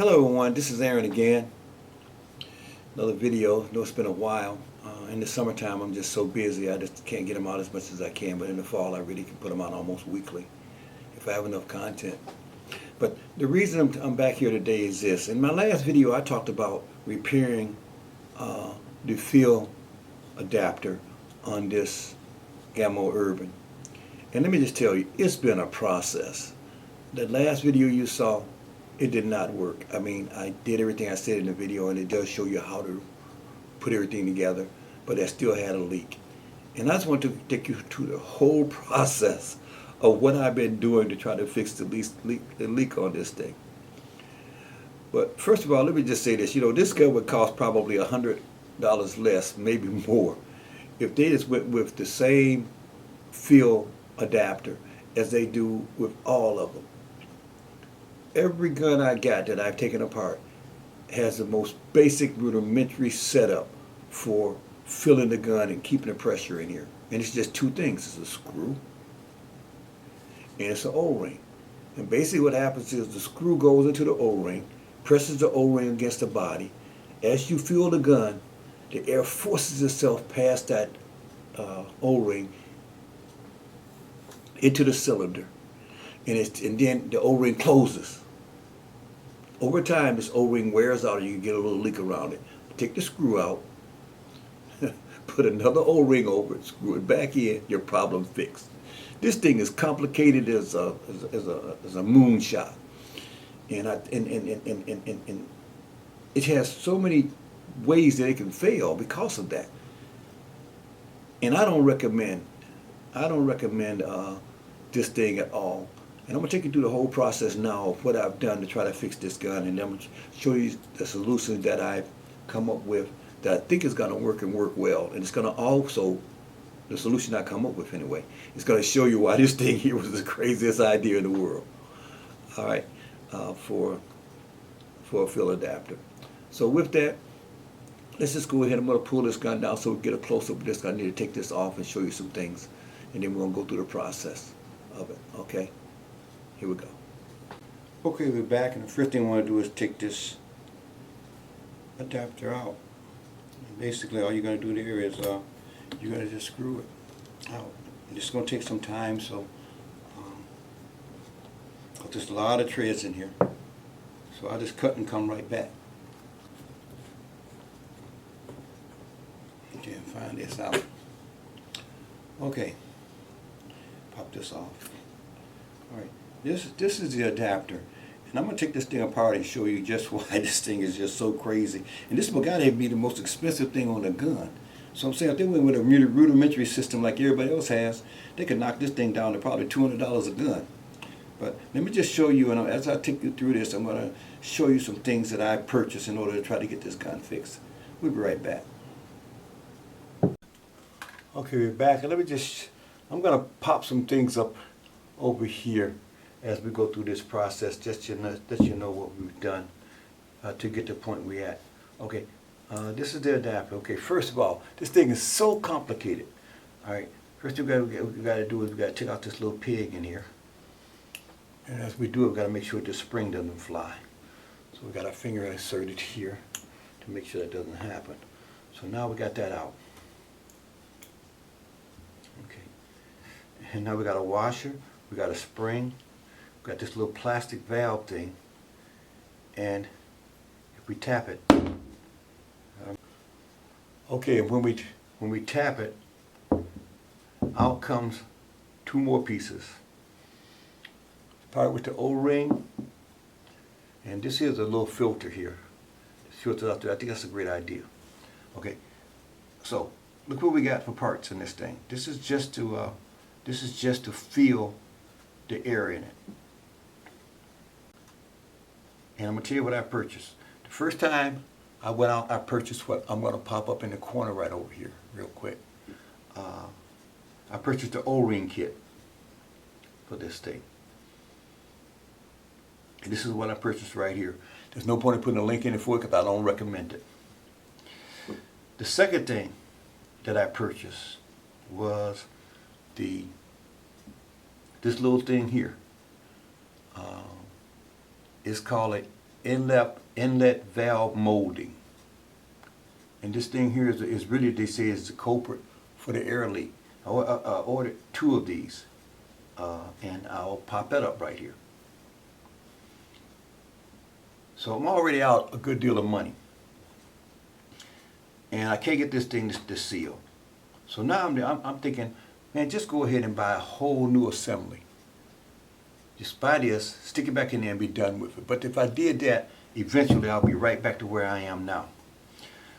Hello everyone, this is Aaron again. Another video. I know it's been a while. In the summertime I'm just so busy I just can't get them out as much as I can, but in the fall I really can put them out almost weekly if I have enough content. But the reason I'm back here today is this. In my last video I talked about repairing the fill adapter on this Gamo Urban. And let me just tell you, it's been a process. The last video you saw, it did not work. I mean, I did everything I said in the video, and it does show you how to put everything together, but I still had a leak. And I just want to take you through the whole process of what I've been doing to try to fix the leak on this thing. But first of all, let me just say this. You know, this gun would cost probably $100 less, maybe more, if they just went with the same fill adapter as they do with all of them. Every gun I got that I've taken apart has the most basic rudimentary setup for filling the gun and keeping the pressure in here. And it's just two things. It's a screw and it's an O-ring. And basically what happens is the screw goes into the O-ring, presses the O-ring against the body. As you fill the gun, the air forces itself past that O-ring into the cylinder. And then the O-ring closes. Over time, this O-ring wears out and you get a little leak around it. Take the screw out, put another O-ring over it, screw it back in, your problem fixed. This thing is complicated as a moonshot. And it has so many ways that it can fail because of that. And I don't recommend this thing at all. And I'm going to take you through the whole process now of what I've done to try to fix this gun, and then I'm going to show you the solutions that I've come up with that I think is going to work and work well. And it's going to also, the solution I come up with anyway, it's going to show you why this thing here was the craziest idea in the world. All right, for a fill adapter. So with that, let's just go ahead. I'm going to pull this gun down so we get a close-up of this gun. I need to take this off and show you some things, and then we're going to go through the process of it, okay? Here we go. Okay, we're back, and the first thing I want to do is take this adapter out. And basically, all you're going to do there is you're going to just screw it out. And this is going to take some time, so there's a lot of threads in here. So I'll just cut and come right back. Okay, and find this out. Okay, pop this off. All right. This is the adapter, and I'm going to take this thing apart and show you just why this thing is just so crazy. And this will gotta be the most expensive thing on the gun. So I'm saying if they went with a rudimentary system like everybody else has, they could knock this thing down to probably $200 a gun. But let me just show you, and as I take you through this, I'm going to show you some things that I purchased in order to try to get this gun fixed. We'll be right back. Okay, we're back, and I'm going to pop some things up over here as we go through this process, just to let you know what we've done to get to the point we're at. Okay, this is the adapter. Okay, first of all, this thing is so complicated. All right, first thing we got to do is we got to take out this little peg in here. And as we do it, we've got to make sure this spring doesn't fly. So we got our finger inserted here to make sure that doesn't happen. So now we got that out. Okay, and now we got a washer, we got a spring, we got this little plastic valve thing, and if we tap it, okay, and when we tap it, out comes two more pieces. Part with the O-ring, and this here's a little filter here. Filter out there. I think that's a great idea. Okay, so look what we got for parts in this thing. This is just to feel the air in it. And I'm gonna tell you what I purchased. The first time I went out, I purchased what I'm gonna pop up in the corner right over here, real quick. I purchased the O-ring kit for this thing. And this is what I purchased right here. There's no point in putting a link in it for it because I don't recommend it. The second thing that I purchased was this little thing here. It's called inlet valve molding. And this thing here is really, they say, is the culprit for the air leak. I ordered 2 of these, and I'll pop that up right here. So I'm already out a good deal of money, and I can't get this thing to seal. So now I'm thinking, man, just go ahead and buy a whole new assembly. Just buy this, stick it back in there, and be done with it. But if I did that, eventually I'll be right back to where I am now.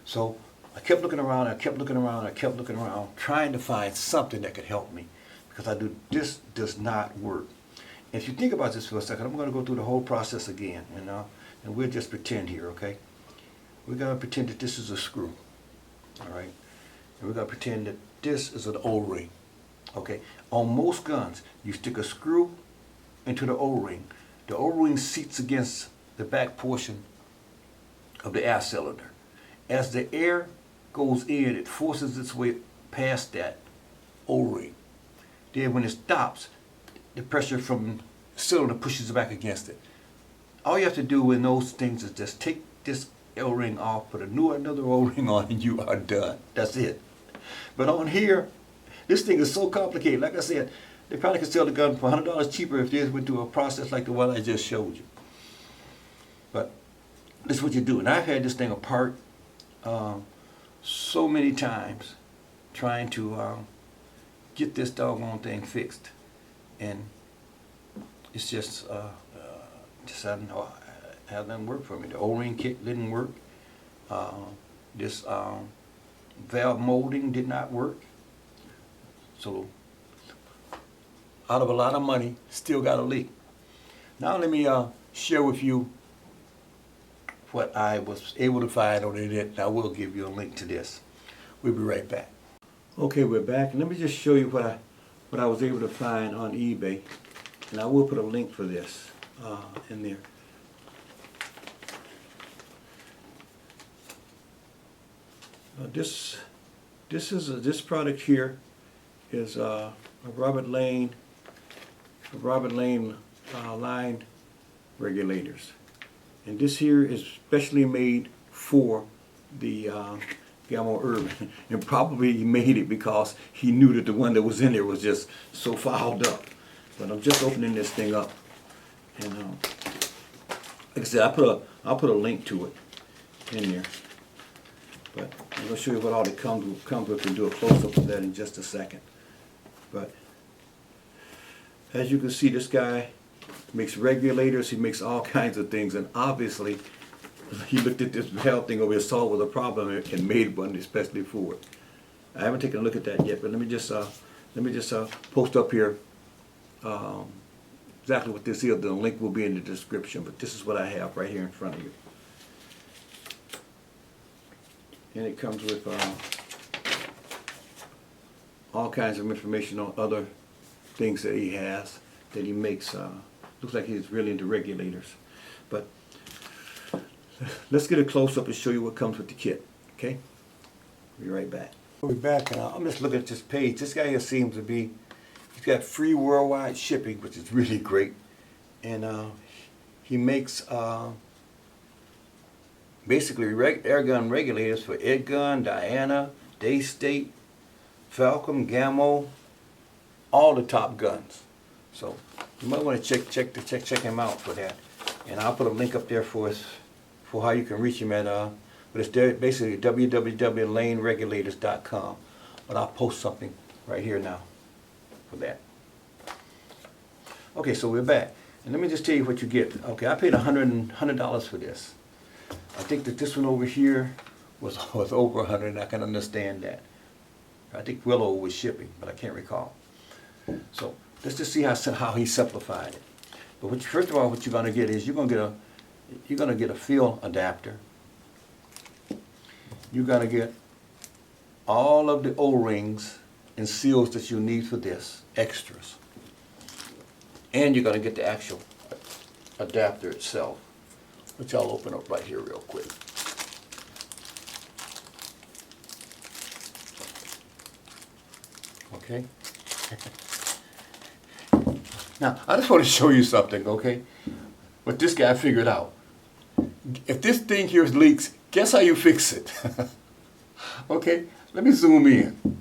So I kept looking around, I kept looking around, I kept looking around, trying to find something that could help me, because this does not work. And if you think about this for a second, I'm going to go through the whole process again, and we'll just pretend here, okay? We're going to pretend that this is a screw, all right? And we're going to pretend that this is an O-ring, okay? On most guns, you stick a screw into the O-ring. The O-ring seats against the back portion of the air cylinder. As the air goes in, it forces its way past that O-ring. Then when it stops, the pressure from the cylinder pushes back against it. All you have to do in those things is just take this O-ring off, put another O-ring on, and you are done. That's it. But on here, this thing is so complicated. Like I said, they probably could sell the gun for $100 cheaper if they went through a process like the one I just showed you. But this is what you do. And I've had this thing apart so many times trying to get this doggone thing fixed. And it's just hasn't worked for me. The O-ring kit didn't work. This valve molding did not work. So out of a lot of money, still got a leak. Now let me share with you what I was able to find on the internet, and I will give you a link to this. We'll be right back. Okay, we're back, and let me just show you what I was able to find on eBay, and I will put a link for this in there. This product here is a Robert Lane line regulators, and this here is specially made for the Gamo Urban, and probably he made it because he knew that the one that was in there was just so fouled up. But I'm just opening this thing up, and like I said, I'll put a link to it in there. But I'm going to show you what all it comes with, and do a close-up of that in just a second. But as you can see, this guy makes regulators, he makes all kinds of things, and obviously he looked at this valve thing over here, saw it was a problem, and made one especially for it. I haven't taken a look at that yet, but let me just post up here exactly what this is. The link will be in the description, but this is what I have right here in front of you. And it comes with all kinds of information on other things that he has, that he makes. Looks like he's really into regulators. But let's get a close-up and show you what comes with the kit, okay? We'll be right back. We're back, and I'm just looking at this page. This guy here seems to be, he's got free worldwide shipping, which is really great. And he makes basically air gun regulators for Ed Gun, Diana, Daystate, Falcon, Gamo, all the top guns. So you might want to check him out for that. And I'll put a link up there for how you can reach him at but it's there, basically www.laneregulators.com. But I'll post something right here now for that. Okay, so we're back. And let me just tell you what you get. Okay, I paid $100 for this. I think that this one over here was over 100, and I can understand that. I think Willow was shipping, but I can't recall. So let's just see how he simplified it. But first of all, what you're going to get is you're going to get a fill adapter. You're going to get all of the O-rings and seals that you need for this, extras. And you're going to get the actual adapter itself, which I'll open up right here real quick. Okay. Now, I just want to show you something, okay? What this guy figured out. if this thing here leaks, guess how you fix it? Okay, let me zoom in.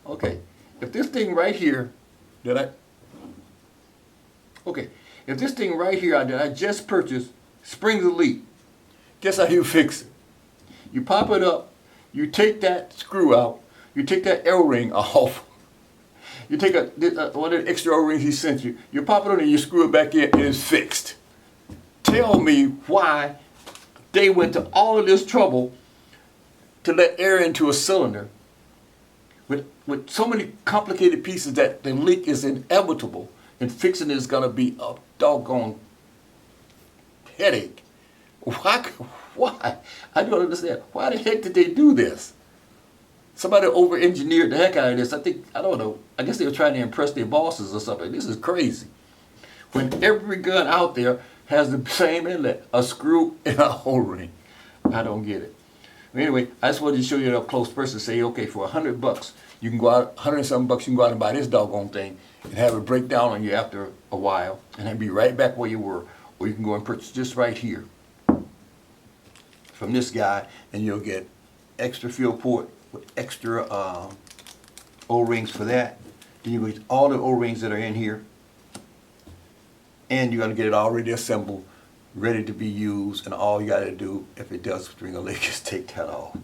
Okay, if this thing right here if this thing right here that I just purchased springs a leak, guess how you fix it? You pop it up, you take that screw out, you take that O-ring off, you take one of the extra O-rings he sent you, you pop it on and you screw it back in and it's fixed. Tell me why they went to all of this trouble to let air into a cylinder with so many complicated pieces that the leak is inevitable and fixing it is going to be a doggone headache. Why? I don't understand. Why the heck did they do this? Somebody over-engineered the heck out of this. I don't know. I guess they were trying to impress their bosses or something. This is crazy. When every gun out there has the same inlet, a screw and a O-ring. I don't get it. Anyway, I just wanted to show you it up close first and say, okay, for $100, you can go out, $100 and something bucks, you can go out and buy this doggone thing and have it break down on you after a while and then be right back where you were. Or you can go and purchase this right here from this guy and you'll get extra fuel port with extra O-rings for that. Then you get all the O-rings that are in here. And you're going to get it already assembled, ready to be used, and all you got to do, if it does spring a leak, is take that off.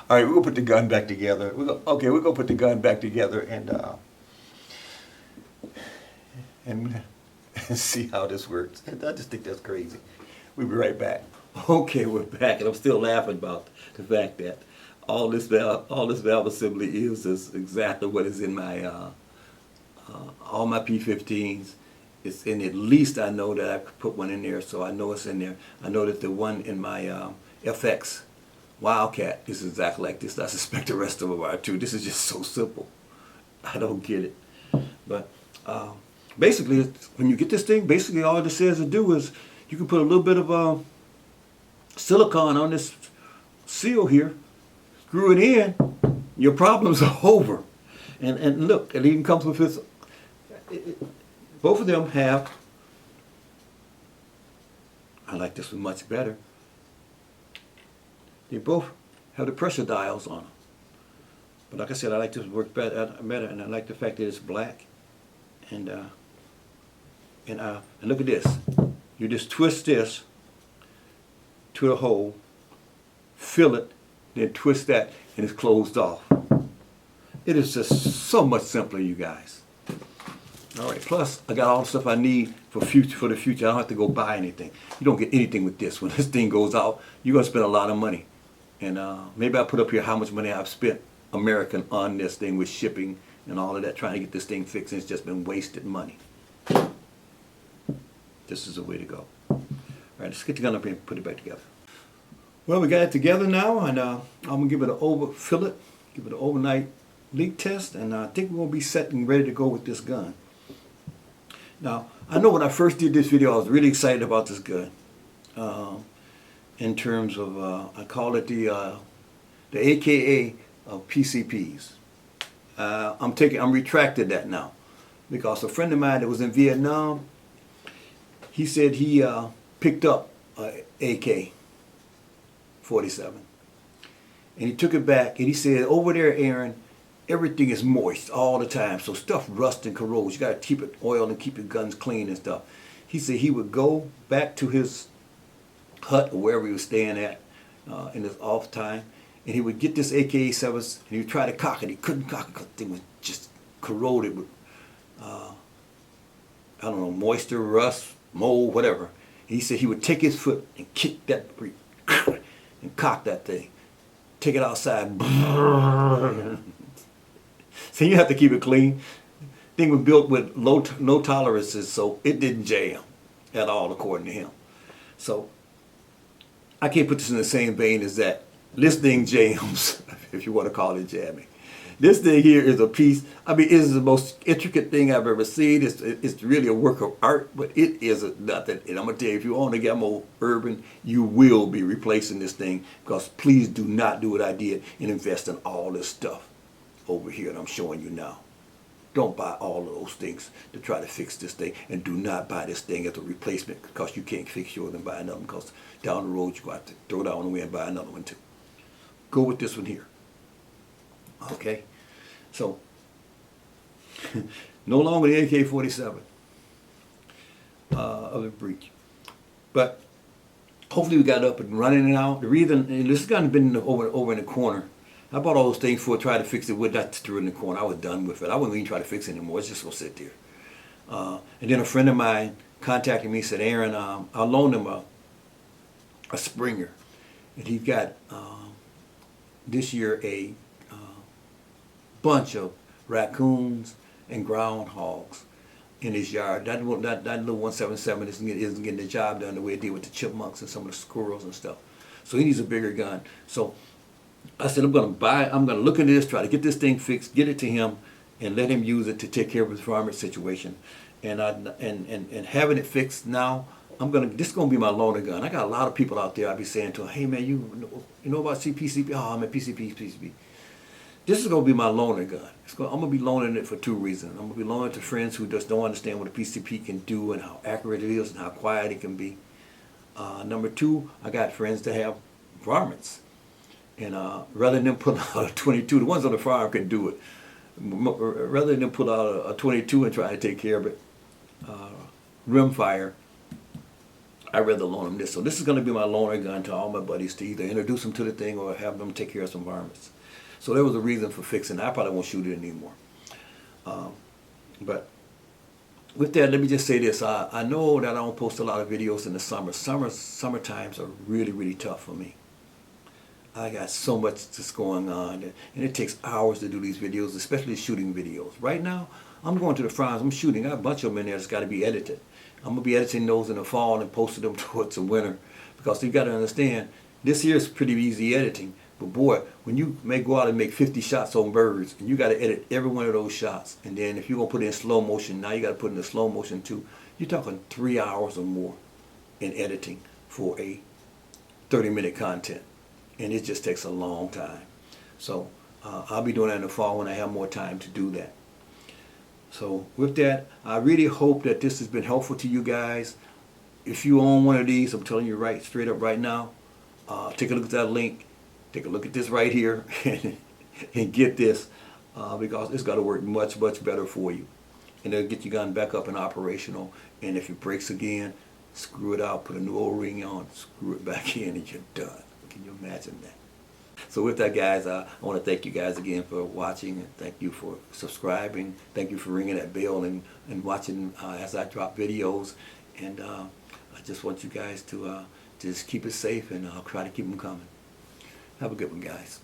All right, we're going to put the gun back together. We're going to put the gun back together and see how this works. I just think that's crazy. We'll be right back. Okay, we're back, and I'm still laughing about the fact that all this valve assembly is exactly what is in my all my P15s. It's in, at least I know that I could put one in there, so I know it's in there. I know that the one in my FX Wildcat is exactly like this. I suspect the rest of them are too. This is just so simple. I don't get it. But basically, when you get this thing, basically all it says to do is you can put a little bit of silicone on this seal here, screw it in, your problems are over. And look, it even comes with this. Both of them have, I like this one much better, they both have the pressure dials on them. But like I said, I like this work better, and I like the fact that it's black. And look at this. You just twist this to the hole, fill it, then twist that, and it's closed off. It is just so much simpler, you guys. All right, plus I got all the stuff I need for the future. I don't have to go buy anything. You don't get anything with this. When this thing goes out, you're going to spend a lot of money. And maybe I'll put up here how much money I've spent American on this thing with shipping and all of that, trying to get this thing fixed, and it's just been wasted money. This is the way to go. All right, let's get the gun up here and put it back together. Well, we got it together now, and I'm going to give it give it an overnight leak test, and I think we're going to be set and ready to go with this gun. Now, I know when I first did this video, I was really excited about this gun. In terms of, I call it the AKA of PCPs. I'm retracted that now, because a friend of mine that was in Vietnam, he said he picked up a AK-47, and he took it back, and he said, over there, Aaron, everything is moist all the time, so stuff rusts and corrodes. You got to keep it oiled and keep your guns clean and stuff. He said he would go back to his hut or wherever he was staying at in his off time, and he would get this AK-47 and he would try to cock it. He couldn't cock it because the thing was just corroded with, I don't know, moisture, rust, mold, whatever. He said he would take his foot and kick that, and cock that thing. Take it outside. So you have to keep it clean. Thing was built with no tolerances, so it didn't jam at all, according to him. So I can't put this in the same vein as that. This thing jams, if you want to call it jamming. This thing here is a piece. I mean, it is the most intricate thing I've ever seen. It's really a work of art, but it is nothing. And I'm gonna tell you, if you own a Gamo Urban, you will be replacing this thing, because please do not do what I did and invest in all this stuff over here that I'm showing you now. Don't buy all of those things to try to fix this thing, and do not buy this thing as a replacement because you can't fix yours and buy another one, because down the road you're going to have to throw it out on the way and buy another one too. Go with this one here. Okay? So, no longer the AK-47 of the breach. But hopefully we got up and running now. The reason, and this has kind of been over in the corner. I bought all those things for try to fix it with that threw in the corner. I was done with it. I wasn't even trying to fix it anymore. It's just gonna sit there. And then a friend of mine contacted me, said, Aaron, I'll loan him a Springer, and he's got this year a bunch of raccoons and groundhogs in his yard. That little 177 isn't getting the job done the way it did with the chipmunks and some of the squirrels and stuff. So he needs a bigger gun. So I said, I'm gonna look into this, try to get this thing fixed, get it to him, and let him use it to take care of his varmint situation. And having it fixed now, this is gonna be my loaner gun. I got a lot of people out there I'll be saying to them, hey man, you know about PCP? Oh, I'm at PCP. This is gonna be my loaner gun. I'm gonna be loaning it for two reasons. I'm gonna be loaning it to friends who just don't understand what a PCP can do and how accurate it is and how quiet it can be. Number two, I got friends that have varmints. And rather than them pull out a 22, the ones on the farm can do it. Rather than them pull out a 22 and try to take care of it, rimfire, I'd rather loan them this. So this is going to be my loaner gun to all my buddies to either introduce them to the thing or have them take care of some varmints. So there was a reason for fixing it. I probably won't shoot it anymore. But with that, let me just say this. I know that I don't post a lot of videos in the summer. Summer times are really, really tough for me. I got so much just going on, and it takes hours to do these videos, especially shooting videos. Right now, I'm going to the farms, I'm shooting. I have a bunch of them in there that's got to be edited. I'm going to be editing those in the fall and posting them towards the winter, because you got to understand, this year is pretty easy editing. But boy, when you may go out and make 50 shots on birds, and you got to edit every one of those shots, and then if you're going to put it in slow motion, now you got to put it in the slow motion too. You're talking 3 hours or more in editing for a 30-minute content. And it just takes a long time. So I'll be doing that in the fall when I have more time to do that. So with that, I really hope that this has been helpful to you guys. If you own one of these, I'm telling you right straight up right now, take a look at that link, take a look at this right here, and get this, because it's got to work much, much better for you. And it'll get your gun back up and operational. And if it breaks again, screw it out, put a new O-ring on, screw it back in, and you're done. Can you imagine that? So with that, guys, I want to thank you guys again for watching, and thank you for subscribing. Thank you for ringing that bell and watching as I drop videos. And I just want you guys to just keep it safe, and I'll try to keep them coming. Have a good one, guys.